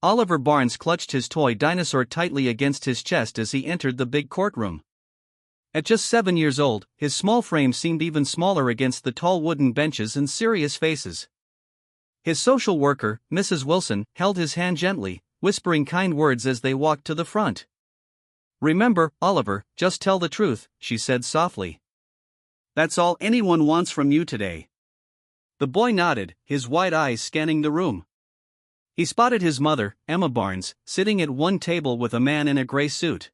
Oliver Barnes clutched his toy dinosaur tightly against his chest as he entered the big courtroom. At just 7 years old, his small frame seemed even smaller against the tall wooden benches and serious faces. His social worker, Mrs. Wilson, held his hand gently, whispering kind words as they walked to the front. "Remember, Oliver, just tell the truth," she said softly. "That's all anyone wants from you today." The boy nodded, his wide eyes scanning the room. He spotted his mother, Emma Barnes, sitting at one table with a man in a gray suit.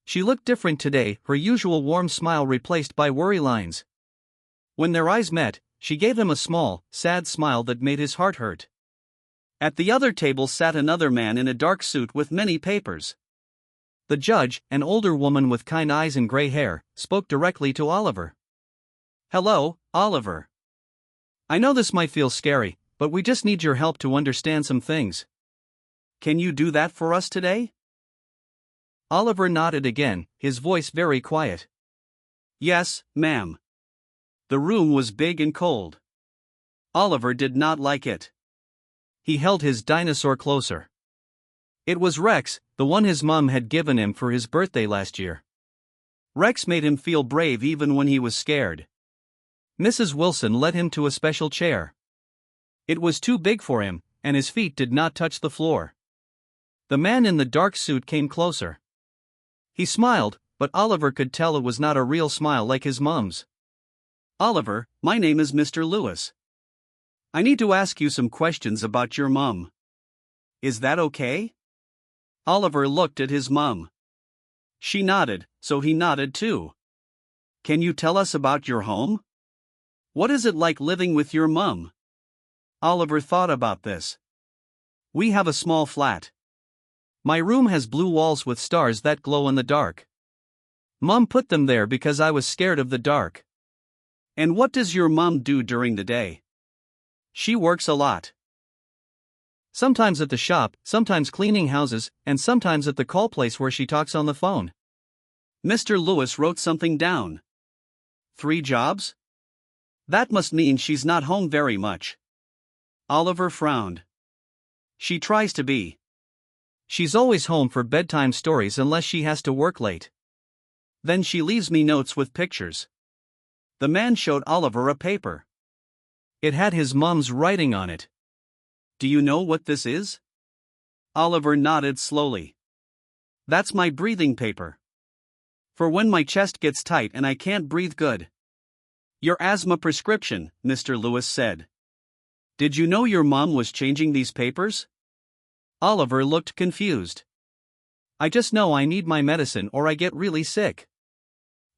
She looked different today, her usual warm smile replaced by worry lines. When their eyes met, she gave him a small, sad smile that made his heart hurt. At the other table sat another man in a dark suit with many papers. The judge, an older woman with kind eyes and gray hair, spoke directly to Oliver. "Hello, Oliver. I know this might feel scary, but we just need your help to understand some things. Can you do that for us today?" Oliver nodded again, his voice very quiet. "Yes, ma'am." The room was big and cold. Oliver did not like it. He held his dinosaur closer. It was Rex, the one his mom had given him for his birthday last year. Rex made him feel brave even when he was scared. Mrs. Wilson led him to a special chair. It was too big for him, and his feet did not touch the floor. The man in the dark suit came closer. He smiled, but Oliver could tell it was not a real smile like his mom's. "Oliver, my name is Mr. Lewis. I need to ask you some questions about your mom. Is that okay?" Oliver looked at his mom. She nodded, so he nodded too. "Can you tell us about your home? What is it like living with your mom?" Oliver thought about this. "We have a small flat. My room has blue walls with stars that glow in the dark. Mom put them there because I was scared of the dark." "And what does your mom do during the day?" "She works a lot. Sometimes at the shop, sometimes cleaning houses, and sometimes at the call place where she talks on the phone." Mr. Lewis wrote something down. 3 jobs? That must mean she's not home very much." Oliver frowned. "She tries to be. She's always home for bedtime stories unless she has to work late. Then she leaves me notes with pictures." The man showed Oliver a paper. It had his mom's writing on it. "Do you know what this is?" Oliver nodded slowly. "That's my breathing paper. For when my chest gets tight and I can't breathe good." "Your asthma prescription," Mr. Lewis said. "Did you know your mom was changing these papers?" Oliver looked confused. "I just know I need my medicine or I get really sick.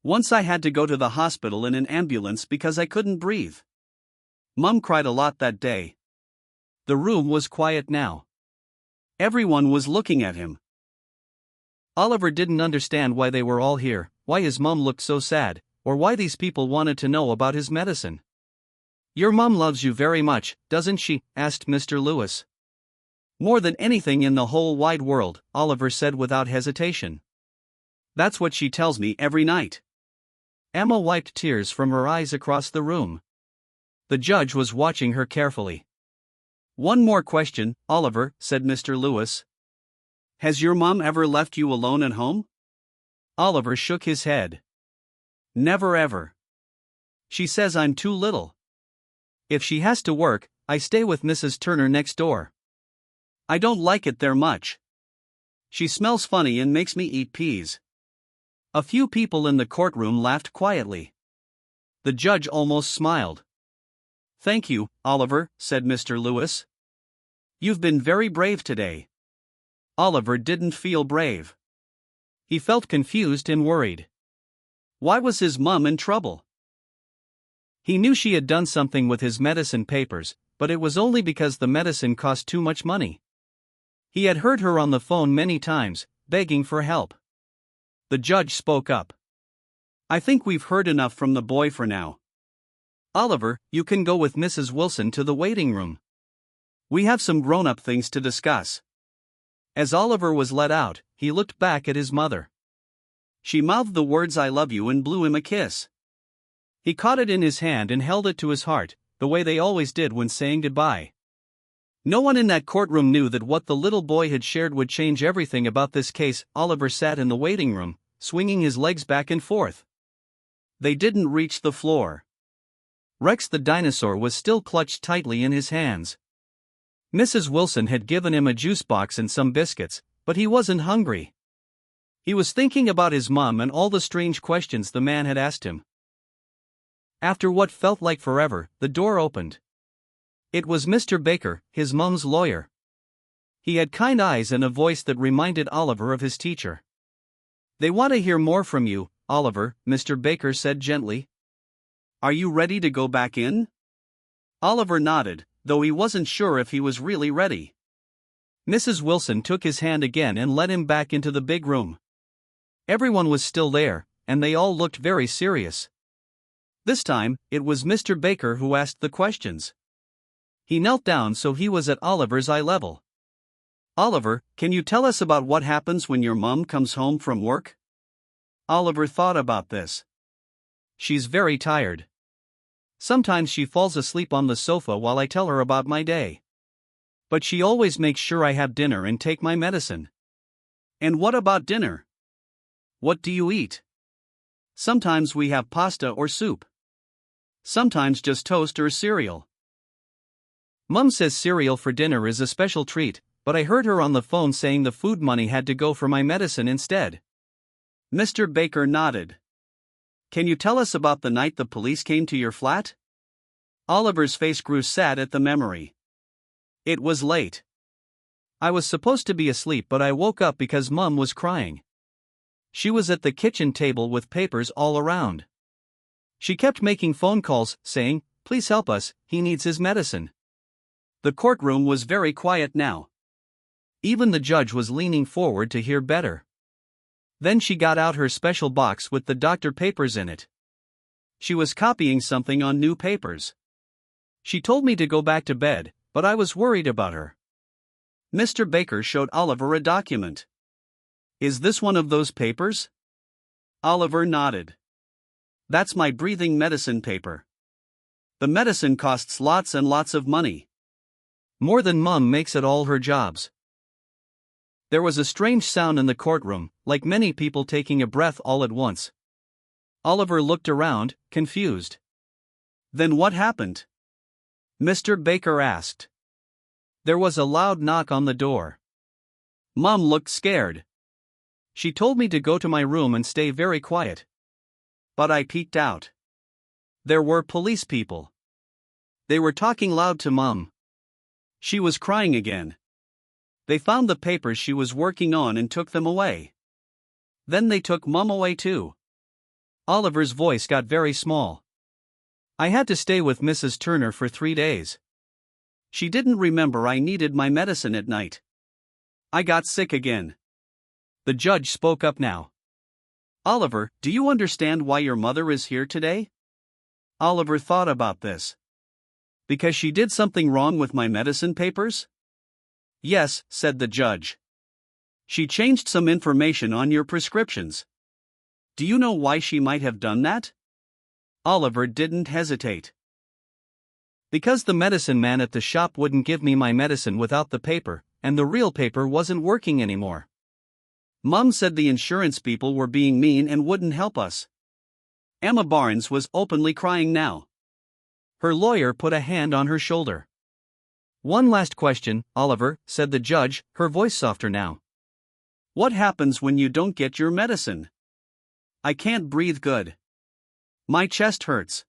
Once I had to go to the hospital in an ambulance because I couldn't breathe. Mom cried a lot that day." The room was quiet now. Everyone was looking at him. Oliver didn't understand why they were all here, why his mom looked so sad, or why these people wanted to know about his medicine. "Your mom loves you very much, doesn't she?" asked Mr. Lewis. "More than anything in the whole wide world," Oliver said without hesitation. "That's what she tells me every night." Emma wiped tears from her eyes across the room. The judge was watching her carefully. "One more question, Oliver," said Mr. Lewis. "Has your mom ever left you alone at home?" Oliver shook his head. "Never ever. She says I'm too little. If she has to work, I stay with Mrs. Turner next door. I don't like it there much. She smells funny and makes me eat peas." A few people in the courtroom laughed quietly. The judge almost smiled. "Thank you, Oliver," said Mr. Lewis. "You've been very brave today." Oliver didn't feel brave. He felt confused and worried. Why was his mom in trouble? He knew she had done something with his medicine papers, but it was only because the medicine cost too much money. He had heard her on the phone many times, begging for help. The judge spoke up. "I think we've heard enough from the boy for now. Oliver, you can go with Mrs. Wilson to the waiting room. We have some grown-up things to discuss." As Oliver was let out, he looked back at his mother. She mouthed the words "I love you" and blew him a kiss. He caught it in his hand and held it to his heart, the way they always did when saying goodbye. No one in that courtroom knew that what the little boy had shared would change everything about this case. Oliver sat in the waiting room, swinging his legs back and forth. They didn't reach the floor. Rex the dinosaur was still clutched tightly in his hands. Mrs. Wilson had given him a juice box and some biscuits, but he wasn't hungry. He was thinking about his mom and all the strange questions the man had asked him. After what felt like forever, the door opened. It was Mr. Baker, his mom's lawyer. He had kind eyes and a voice that reminded Oliver of his teacher. "They want to hear more from you, Oliver," Mr. Baker said gently. "Are you ready to go back in?" Oliver nodded, though he wasn't sure if he was really ready. Mrs. Wilson took his hand again and led him back into the big room. Everyone was still there, and they all looked very serious. This time, it was Mr. Baker who asked the questions. He knelt down so he was at Oliver's eye level. "Oliver, can you tell us about what happens when your mom comes home from work?" Oliver thought about this. "She's very tired. Sometimes she falls asleep on the sofa while I tell her about my day. But she always makes sure I have dinner and take my medicine." "And what about dinner? What do you eat?" "Sometimes we have pasta or soup. Sometimes just toast or cereal." "Mum says cereal for dinner is a special treat, but I heard her on the phone saying the food money had to go for my medicine instead." Mr. Baker nodded. "Can you tell us about the night the police came to your flat?" Oliver's face grew sad at the memory. "It was late. I was supposed to be asleep, but I woke up because Mum was crying. She was at the kitchen table with papers all around. She kept making phone calls, saying, 'Please help us, he needs his medicine.'" The courtroom was very quiet now. Even the judge was leaning forward to hear better. Then she got out her special box with the doctor papers in it. She was copying something on new papers. "She told me to go back to bed, but I was worried about her." Mr. Baker showed Oliver a document. "Is this one of those papers?" Oliver nodded. "That's my breathing medicine paper. The medicine costs lots and lots of money. More than Mum makes at all her jobs." There was a strange sound in the courtroom, like many people taking a breath all at once. Oliver looked around, confused. "Then what happened?" Mr. Baker asked. There was a loud knock on the door. Mum looked scared. "She told me to go to my room and stay very quiet. But I peeked out. There were police people. They were talking loud to Mum. She was crying again. They found the papers she was working on and took them away. Then they took Mum away too." Oliver's voice got very small. "I had to stay with Mrs. Turner for 3 days. She didn't remember I needed my medicine at night. I got sick again." The judge spoke up now. "Oliver, do you understand why your mother is here today?" Oliver thought about this. "Because she did something wrong with my medicine papers?" "Yes," said the judge. "She changed some information on your prescriptions. Do you know why she might have done that?" Oliver didn't hesitate. "Because the medicine man at the shop wouldn't give me my medicine without the paper, and the real paper wasn't working anymore. Mum said the insurance people were being mean and wouldn't help us." Emma Barnes was openly crying now. Her lawyer put a hand on her shoulder. "One last question, Oliver," said the judge, her voice softer now. "What happens when you don't get your medicine?" "I can't breathe good. My chest hurts.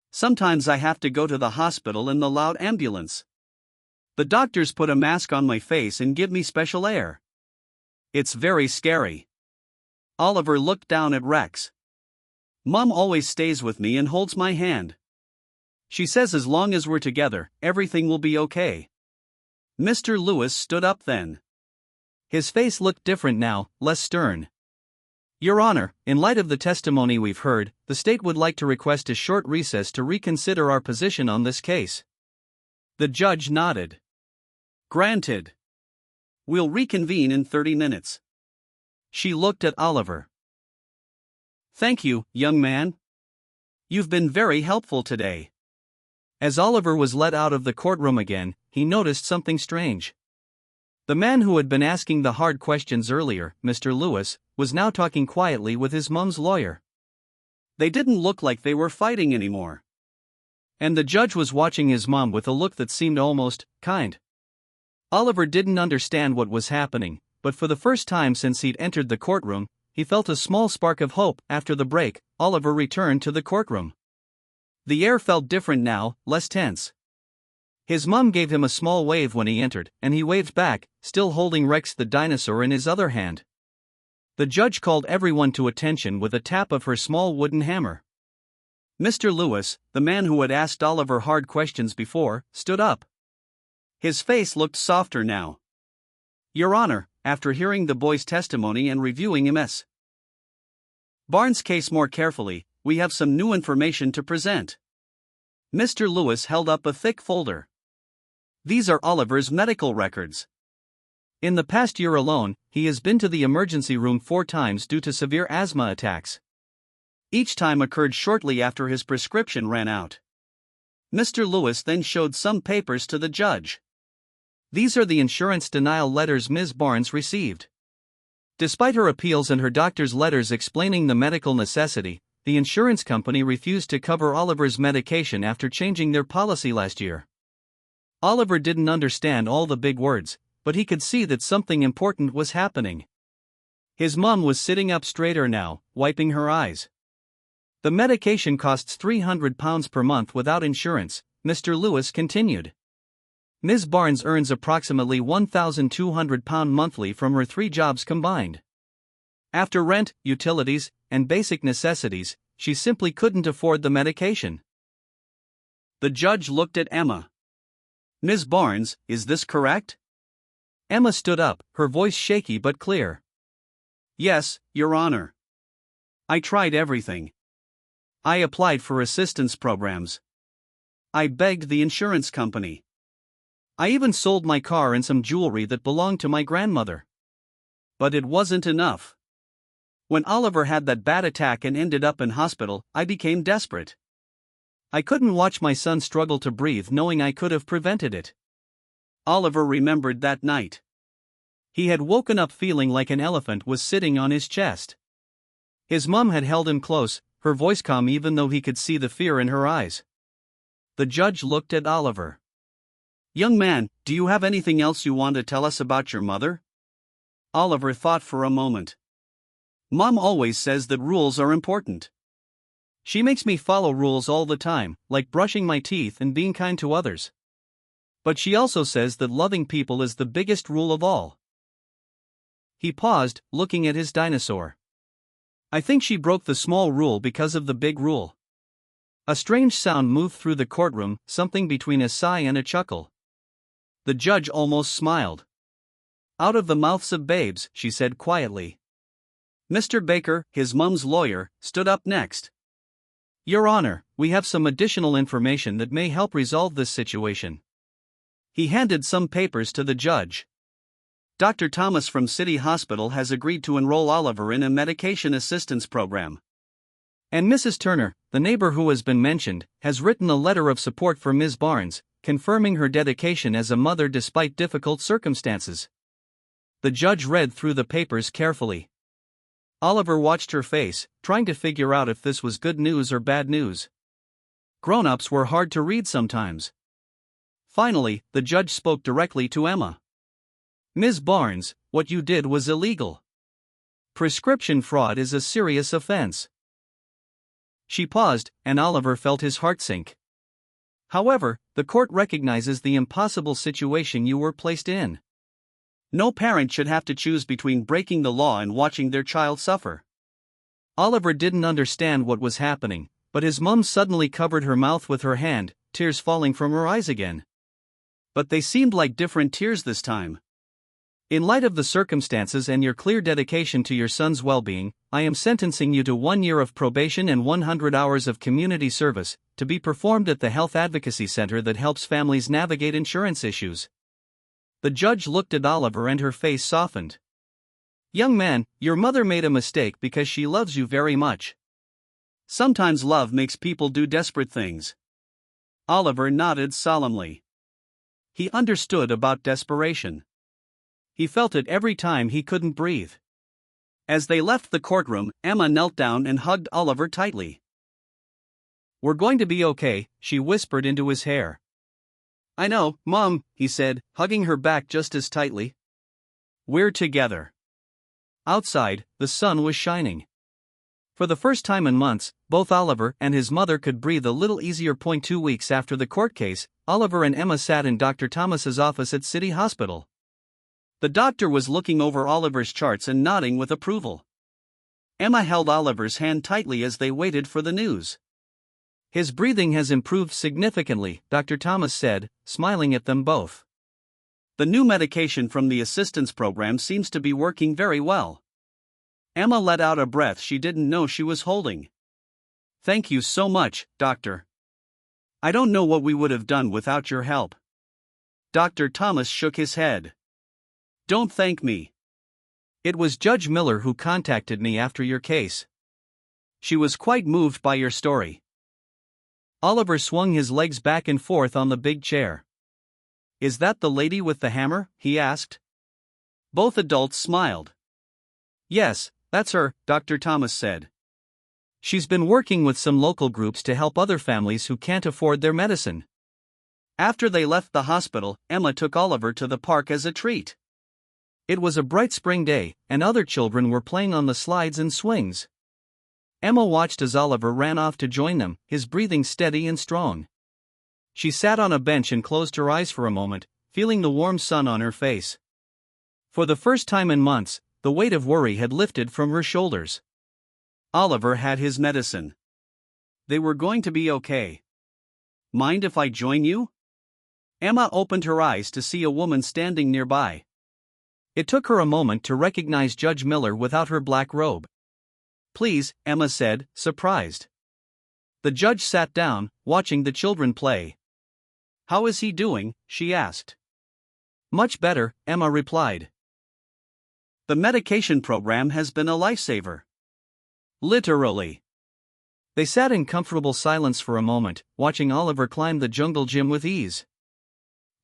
Sometimes I have to go to the hospital in the loud ambulance. The doctors put a mask on my face and give me special air. It's very scary." Oliver looked down at Rex. "Mum always stays with me and holds my hand. She says as long as we're together, everything will be okay." Mr. Lewis stood up then. His face looked different now, less stern. "Your Honor, in light of the testimony we've heard, the state would like to request a short recess to reconsider our position on this case." The judge nodded. "Granted. We'll reconvene in 30 minutes. She looked at Oliver. "Thank you, young man. You've been very helpful today." As Oliver was let out of the courtroom again, he he noticed something strange. The man who had been asking the hard questions earlier, Mr. Lewis, was now talking quietly with his mom's lawyer. They didn't look like they were fighting anymore. And the judge was watching his mom with a look that seemed almost kind. Oliver didn't understand what was happening, but for the first time since he'd entered the courtroom, he felt a small spark of hope. After the break, Oliver returned to the courtroom. The air felt different now, less tense. His mom gave him a small wave when he entered, and he waved back, still holding Rex the dinosaur in his other hand. The judge called everyone to attention with a tap of her small wooden hammer. Mr. Lewis, the man who had asked Oliver hard questions before, stood up. His face looked softer now. "Your Honor, after hearing the boy's testimony and reviewing Ms. Barnes' case more carefully, we have some new information to present." Mr. Lewis held up a thick folder. These are Oliver's medical records. In the past year alone, he has been to the emergency room 4 times due to severe asthma attacks. Each time occurred shortly after his prescription ran out. Mr. Lewis then showed some papers to the judge. These are the insurance denial letters Ms. Barnes received. Despite her appeals and her doctor's letters explaining the medical necessity, the insurance company refused to cover Oliver's medication after changing their policy last year. Oliver didn't understand all the big words, but he could see that something important was happening. His mom was sitting up straighter now, wiping her eyes. "The medication costs £300 per month without insurance," Mr. Lewis continued. "Ms. Barnes earns approximately £1,200 monthly from her 3 jobs combined. After rent, utilities, and basic necessities, she simply couldn't afford the medication." The judge looked at Emma. "Ms. Barnes, is this correct?" Emma stood up, her voice shaky but clear. "Yes, Your Honor. I tried everything. I applied for assistance programs. I begged the insurance company. I even sold my car and some jewelry that belonged to my grandmother. But it wasn't enough. When Oliver had that bad attack and ended up in hospital, I became desperate. I couldn't watch my son struggle to breathe knowing I could have prevented it." Oliver remembered that night. He had woken up feeling like an elephant was sitting on his chest. His mom had held him close, her voice calm even though he could see the fear in her eyes. The judge looked at Oliver. "Young man, do you have anything else you want to tell us about your mother?" Oliver thought for a moment. "Mom always says that rules are important. She makes me follow rules all the time, like brushing my teeth and being kind to others. But she also says that loving people is the biggest rule of all." He paused, looking at his dinosaur. "I think she broke the small rule because of the big rule." A strange sound moved through the courtroom, something between a sigh and a chuckle. The judge almost smiled. "Out of the mouths of babes," she said quietly. Mr. Baker, his mom's lawyer, stood up next. "Your Honor, we have some additional information that may help resolve this situation." He handed some papers to the judge. "Dr. Thomas from City Hospital has agreed to enroll Oliver in a medication assistance program. And Mrs. Turner, the neighbor who has been mentioned, has written a letter of support for Ms. Barnes, confirming her dedication as a mother despite difficult circumstances." The judge read through the papers carefully. Oliver watched her face, trying to figure out if this was good news or bad news. Grown-ups were hard to read sometimes. Finally, the judge spoke directly to Emma. "Ms. Barnes, what you did was illegal. Prescription fraud is a serious offense." She paused, and Oliver felt his heart sink. "However, the court recognizes the impossible situation you were placed in. No parent should have to choose between breaking the law and watching their child suffer." Oliver didn't understand what was happening, but his mom suddenly covered her mouth with her hand, tears falling from her eyes again. But they seemed like different tears this time. "In light of the circumstances and your clear dedication to your son's well-being, I am sentencing you to 1 year of probation and 100 hours of community service, to be performed at the Health Advocacy Center that helps families navigate insurance issues." The judge looked at Oliver and her face softened. "Young man, your mother made a mistake because she loves you very much. Sometimes love makes people do desperate things." Oliver nodded solemnly. He understood about desperation. He felt it every time he couldn't breathe. As they left the courtroom, Emma knelt down and hugged Oliver tightly. "We're going to be okay," she whispered into his hair. "I know, Mom," he said, hugging her back just as tightly. "We're together." Outside, the sun was shining. For the first time in months, both Oliver and his mother could breathe a little easier. 2 weeks after the court case, Oliver and Emma sat in Dr. Thomas's office at City Hospital. The doctor was looking over Oliver's charts and nodding with approval. Emma held Oliver's hand tightly as they waited for the news. "His breathing has improved significantly," Dr. Thomas said, smiling at them both. "The new medication from the assistance program seems to be working very well." Emma let out a breath she didn't know she was holding. "Thank you so much, Doctor. I don't know what we would have done without your help." Dr. Thomas shook his head. "Don't thank me. It was Judge Miller who contacted me after your case. She was quite moved by your story." Oliver swung his legs back and forth on the big chair. "Is that the lady with the hammer?" he asked. Both adults smiled. "Yes, that's her," Dr. Thomas said. "She's been working with some local groups to help other families who can't afford their medicine." After they left the hospital, Emma took Oliver to the park as a treat. It was a bright spring day, and other children were playing on the slides and swings. Emma watched as Oliver ran off to join them, his breathing steady and strong. She sat on a bench and closed her eyes for a moment, feeling the warm sun on her face. For the first time in months, the weight of worry had lifted from her shoulders. Oliver had his medicine. They were going to be okay. "Mind if I join you?" Emma opened her eyes to see a woman standing nearby. It took her a moment to recognize Judge Miller without her black robe. "Please," Emma said, surprised. The judge sat down, watching the children play. "How is he doing?" she asked. "Much better," Emma replied. "The medication program has been a lifesaver." "Literally." They sat in comfortable silence for a moment, watching Oliver climb the jungle gym with ease.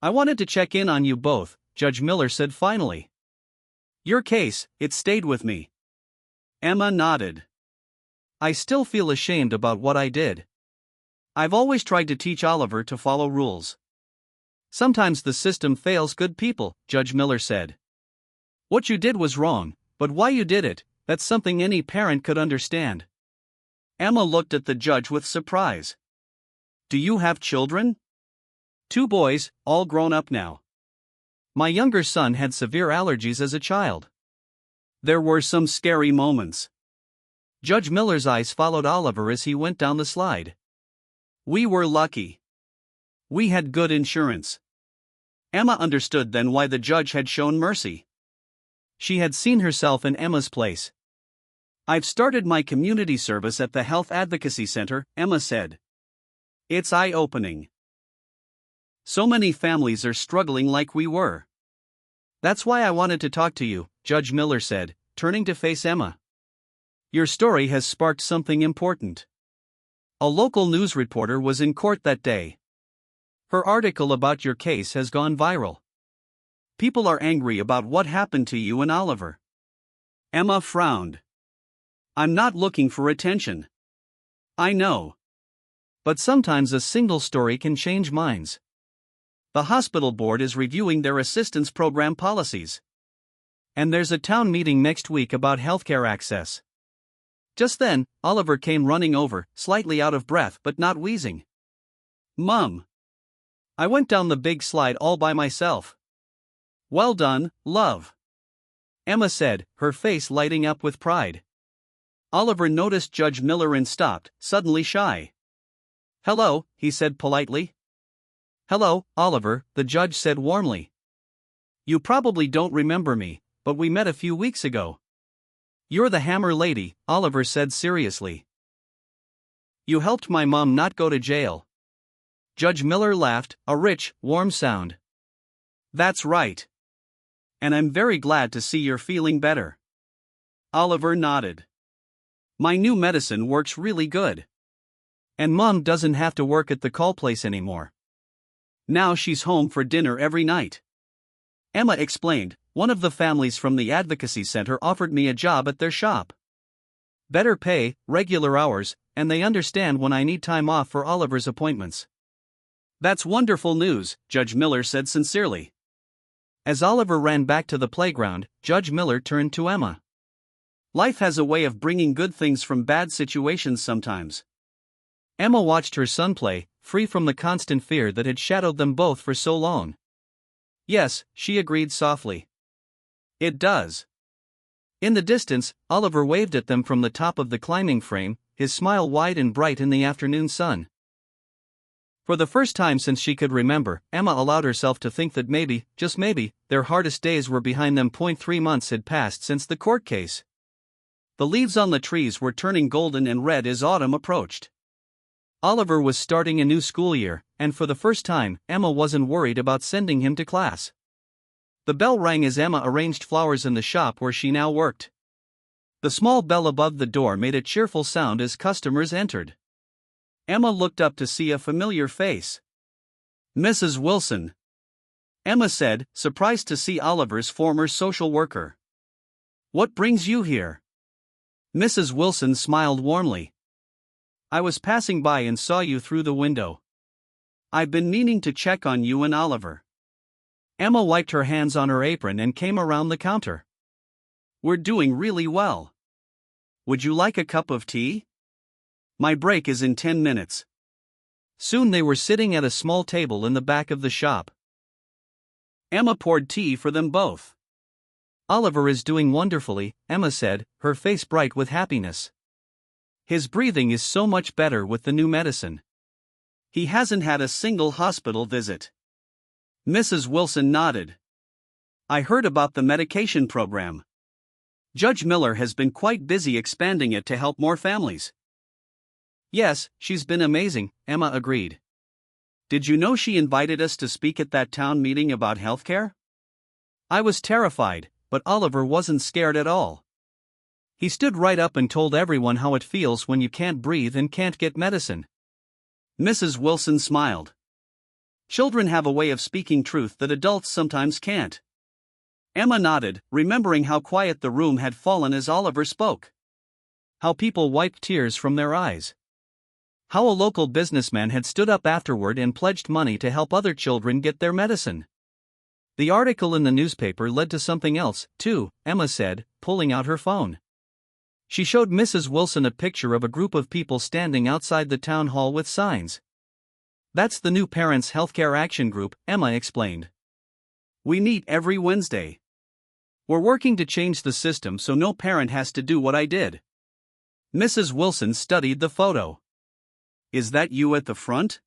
"I wanted to check in on you both," Judge Miller said finally. "Your case, it stayed with me." Emma nodded. "I still feel ashamed about what I did. I've always tried to teach Oliver to follow rules. Sometimes the system fails good people," Judge Miller said. "What you did was wrong, but why you did it, that's something any parent could understand." Emma looked at the judge with surprise. "Do you have children?" "2 boys, all grown up now. My younger son had severe allergies as a child." There were some scary moments. Judge Miller's eyes followed Oliver as he went down the slide. "We were lucky. We had good insurance." Emma understood then why the judge had shown mercy. She had seen herself in Emma's place. "I've started my community service at the Health Advocacy Center," Emma said. "It's eye-opening. So many families are struggling like we were." "That's why I wanted to talk to you," Judge Miller said, turning to face Emma. "Your story has sparked something important." A local news reporter was in court that day. Her article about your case has gone viral. People are angry about what happened to you and Oliver. Emma frowned. "I'm not looking for attention. I know. But sometimes a single story can change minds. The hospital board is reviewing their assistance program policies. And there's a town meeting next week about healthcare access." Just then, Oliver came running over, slightly out of breath but not wheezing. "Mom. I went down the big slide all by myself." "Well done, love," Emma said, her face lighting up with pride. Oliver noticed Judge Miller and stopped, suddenly shy. "Hello," he said politely. "Hello, Oliver," the judge said warmly. "You probably don't remember me, but we met a few weeks ago." "You're the hammer lady," Oliver said seriously. "You helped my mom not go to jail." Judge Miller laughed, a rich, warm sound. "That's right. And I'm very glad to see you're feeling better." Oliver nodded. "My new medicine works really good. And Mom doesn't have to work at the call place anymore." Now she's home for dinner every night. Emma explained, one of the families from the advocacy center offered me a job at their shop. Better pay, regular hours, and they understand when I need time off for Oliver's appointments. That's wonderful news, Judge Miller said sincerely. As Oliver ran back to the playground, Judge Miller turned to Emma. Life has a way of bringing good things from bad situations sometimes. Emma watched her son play, free from the constant fear that had shadowed them both for so long. Yes, she agreed softly. It does. In the distance, Oliver waved at them from the top of the climbing frame, his smile wide and bright in the afternoon sun. For the first time since she could remember, Emma allowed herself to think that maybe, just maybe, their hardest days were behind them. 3 months had passed since the court case. The leaves on the trees were turning golden and red as autumn approached. Oliver was starting a new school year, and for the first time, Emma wasn't worried about sending him to class. The bell rang as Emma arranged flowers in the shop where she now worked. The small bell above the door made a cheerful sound as customers entered. Emma looked up to see a familiar face. Mrs. Wilson, Emma said, surprised to see Oliver's former social worker. What brings you here? Mrs. Wilson smiled warmly. I was passing by and saw you through the window. I've been meaning to check on you and Oliver. Emma wiped her hands on her apron and came around the counter. We're doing really well. Would you like a cup of tea? My break is in 10 minutes. Soon they were sitting at a small table in the back of the shop. Emma poured tea for them both. Oliver is doing wonderfully, Emma said, her face bright with happiness. His breathing is so much better with the new medicine. He hasn't had a single hospital visit. Mrs. Wilson nodded. I heard about the medication program. Judge Miller has been quite busy expanding it to help more families. Yes, she's been amazing, Emma agreed. Did you know she invited us to speak at that town meeting about healthcare? I was terrified, but Oliver wasn't scared at all. He stood right up and told everyone how it feels when you can't breathe and can't get medicine. Mrs. Wilson smiled. Children have a way of speaking truth that adults sometimes can't. Emma nodded, remembering how quiet the room had fallen as Oliver spoke. How people wiped tears from their eyes. How a local businessman had stood up afterward and pledged money to help other children get their medicine. The article in the newspaper led to something else, too, Emma said, pulling out her phone. She showed Mrs. Wilson a picture of a group of people standing outside the town hall with signs. That's the new Parents Healthcare Action Group, Emma explained. We meet every Wednesday. We're working to change the system so no parent has to do what I did. Mrs. Wilson studied the photo. Is that you at the front?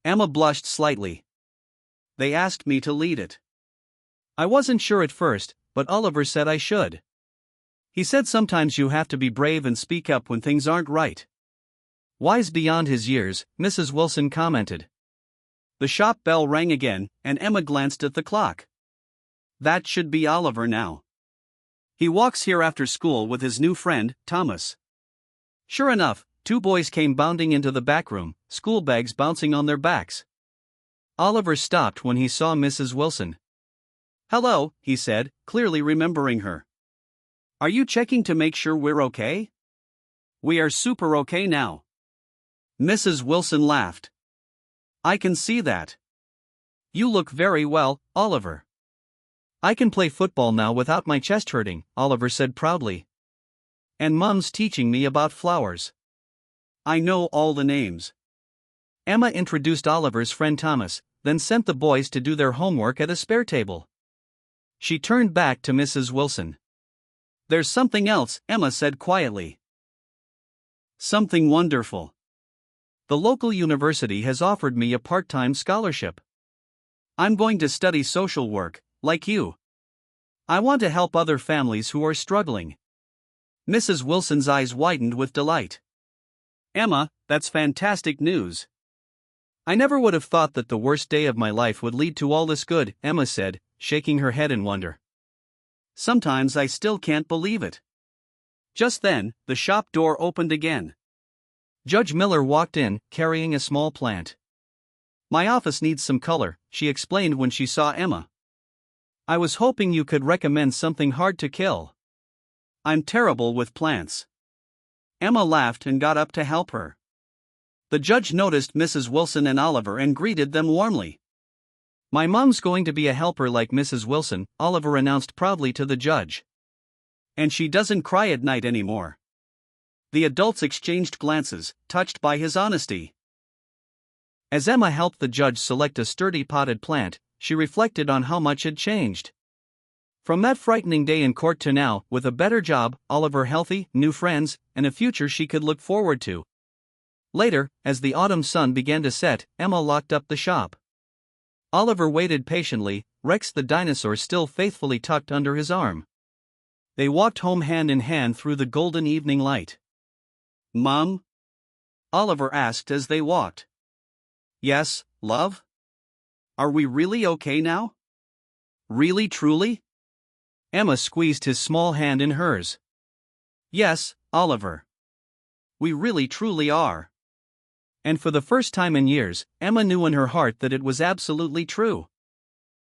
Emma blushed slightly. They asked me to lead it. I wasn't sure at first, but Oliver said I should. He said sometimes you have to be brave and speak up when things aren't right. Wise beyond his years, Mrs. Wilson commented. The shop bell rang again, and Emma glanced at the clock. That should be Oliver now. He walks here after school with his new friend, Thomas. Sure enough, 2 boys came bounding into the back room, school bags bouncing on their backs. Oliver stopped when he saw Mrs. Wilson. Hello, he said, clearly remembering her. Are you checking to make sure we're okay? We are super okay now. Mrs. Wilson laughed. I can see that. You look very well, Oliver. I can play football now without my chest hurting, Oliver said proudly. And Mum's teaching me about flowers. I know all the names. Emma introduced Oliver's friend Thomas, then sent the boys to do their homework at a spare table. She turned back to Mrs. Wilson. There's something else, Emma said quietly. Something wonderful. The local university has offered me a part-time scholarship. I'm going to study social work, like you. I want to help other families who are struggling. Mrs. Wilson's eyes widened with delight. Emma, that's fantastic news. I never would have thought that the worst day of my life would lead to all this good, Emma said, shaking her head in wonder. Sometimes I still can't believe it. Just then, the shop door opened again. Judge Miller walked in, carrying a small plant. My office needs some color, she explained when she saw Emma. I was hoping you could recommend something hard to kill. I'm terrible with plants. Emma laughed and got up to help her. The judge noticed Mrs. Wilson and Oliver and greeted them warmly. My mom's going to be a helper like Mrs. Wilson, Oliver announced proudly to the judge. And she doesn't cry at night anymore. The adults exchanged glances, touched by his honesty. As Emma helped the judge select a sturdy potted plant, she reflected on how much had changed. From that frightening day in court to now, with a better job, Oliver healthy, new friends, and a future she could look forward to. Later, as the autumn sun began to set, Emma locked up the shop. Oliver waited patiently, Rex the dinosaur still faithfully tucked under his arm. They walked home hand in hand through the golden evening light. Mom? Oliver asked as they walked. Yes, love? Are we really okay now? Really, truly? Emma squeezed his small hand in hers. Yes, Oliver. We really truly are. And for the first time in years, Emma knew in her heart that it was absolutely true.